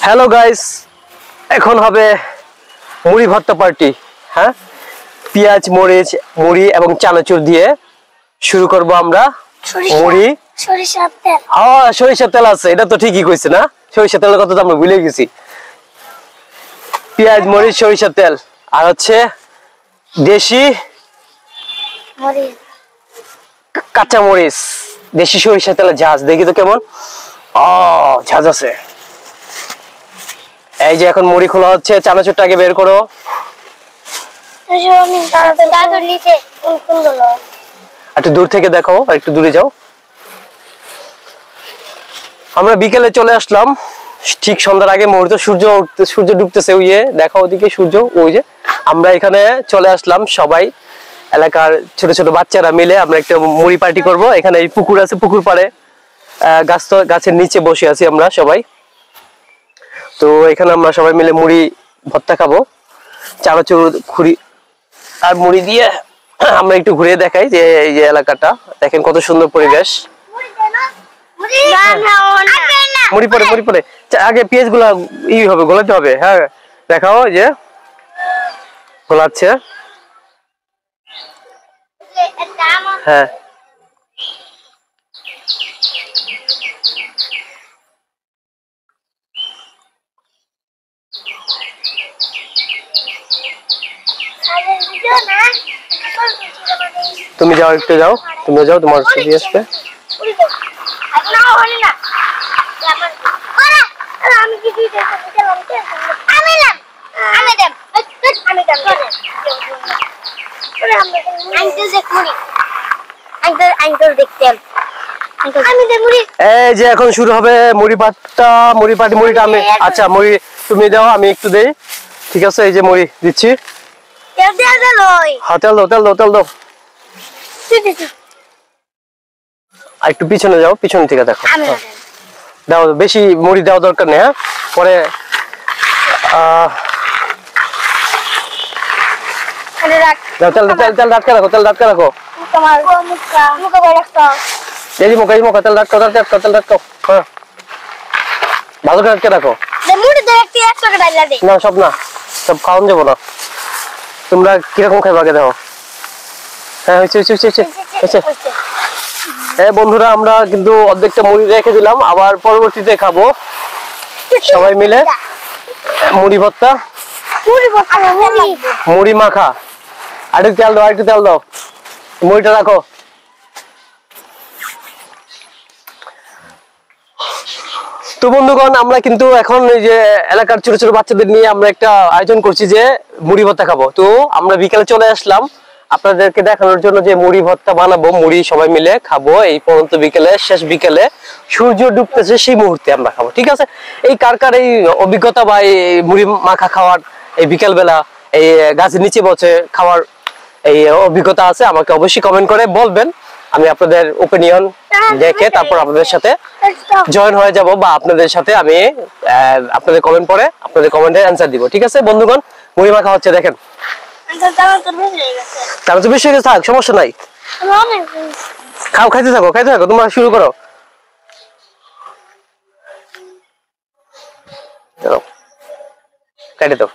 Hello guys, এখন হবে মুড়ি ভর্তা পার্টি। হ্যাঁ, পেঁয়াজ, মরিচ, মুড়ি এবং চানাচুর দিয়ে শুরু করব আমরা। মুড়ি, সরিষার তেল। হ্যাঁ, সরিষার তেল আছে, এটা তো ঠিকই কইছে না? সরিষার তেলের কথা তো আমরা ভুলে গেছি। পেঁয়াজ, মরিচ, সরিষার তেল আর হচ্ছে দেশি মরিচ, কাঁচা মরিচ, দেশি সরিষার তেলের ঝাঁজ। দেখি তো কেমন। ঝাঁজ আছে। এই যে এখন মুড়ি খোলা হচ্ছে, চানাচুরটা আগে বের করো। একটু দূর থেকে দেখো, একটু দূরে যাও। আমরা বিকেলে চলে আসলাম, ঠিক সন্ধ্যার আগে মুহূর্ত। সূর্য ডুবতেছে, ওই যে দেখো ওদিকে সূর্য, ওই যে। আমরা এখানে চলে আসলাম সবাই, এলাকার ছোট ছোট বাচ্চারা মিলে আমরা একটা মুড়ি পার্টি করব। এখানে এই পুকুর আছে, পুকুর পাড়ে গাছের নিচে বসে আছি আমরা সবাই। তো এখানে আমরা সবাই মিলে মুড়ি ভর্তা খাবো, চানাচুর খুঁড়ি আর মুড়ি দিয়ে আমরা একটু ঘুরে দেখাই যে এই যে এলাকাটা দেখেন কত সুন্দর পরিবেশ। মুড়ি পরে আগে পেঁয়াজ গুলা হবে, গোলাতে হবে। হ্যাঁ, দেখাও যে গোলাচ্ছে। হ্যাঁ, তুমি যাও, একটু যাও, তুমি যাও, তোমার ছবি আসবে। এই যে এখন শুরু হবে মুড়ি পাটটা, মুড়িটা আমি, আচ্ছা মুড়ি তুমি দাও, আমি একটু দেই। ঠিক আছে, এই যে মুড়ি দিচ্ছি। তেল দাও। আর একটু পিছনে যাও, পিছন থেকে দেখো। দাও, বেশি মুড়ি দেওয়া দরকার নেই। হ্যাঁ, পরে তেল ডাটকে রাখো। তেল ডাটকে রাখো। হ্যাঁ, ভালো করে ডাটকে রাখো। না, সব খাওয়ান যাবো না। তোমরা কিরকম খাইবা আগে দেখো। হ্যাঁ, হ্যাঁ বন্ধুরা, আমরা কিন্তু অর্ধেকটা মুড়ি রেখে দিলাম, আবার পরবর্তীতে খাবো সবাই মিলে মুড়ি ভর্তা, মুড়ি মাখা। আর একটু তেল দাও, মুড়িটা রাখো। তো বন্ধুগণ, আমরা কিন্তু এখন এই যে এলাকার ছোট ছোট বাচ্চাদের নিয়ে আমরা একটা আয়োজন করছি যে মুড়ি ভর্তা খাবো। তো আমরা বিকেলে চলে আসলাম আপনাদেরকে দেখানোর জন্য যে মুড়ি ভর্তা বানাবো, মুড়ি সবাই মিলে খাবো। এই পর্যন্ত বিকেলে, শেষ বিকেলে সূর্য ডুবতেছে সেই মুহূর্তে আমরা খাবো। ঠিক আছে, এই কার এই অভিজ্ঞতা বা এই মুড়ি মাখা খাওয়ার, এই বিকেল বেলা এই গাছের নিচে বসে খাওয়ার এই অভিজ্ঞতা আছে, আমাকে অবশ্যই কমেন্ট করে বলবেন। আমি আপনাদের ওপিনিয়ন দেখে তারপর আপনাদের সাথে জয়েন হয়ে যাব, বা আপনাদের সাথে আমি আপনাদের কমেন্ট পড়ে আপনাদের কমেন্টের অ্যান্সার দিব। ঠিক আছে বন্ধুগণ, মুড়ি মাখা হচ্ছে, দেখেন। তাহলে তো বেশি থাক, সমস্যা নাই। খাইতে থাকো, তোমরা শুরু করো। কেটে দাও।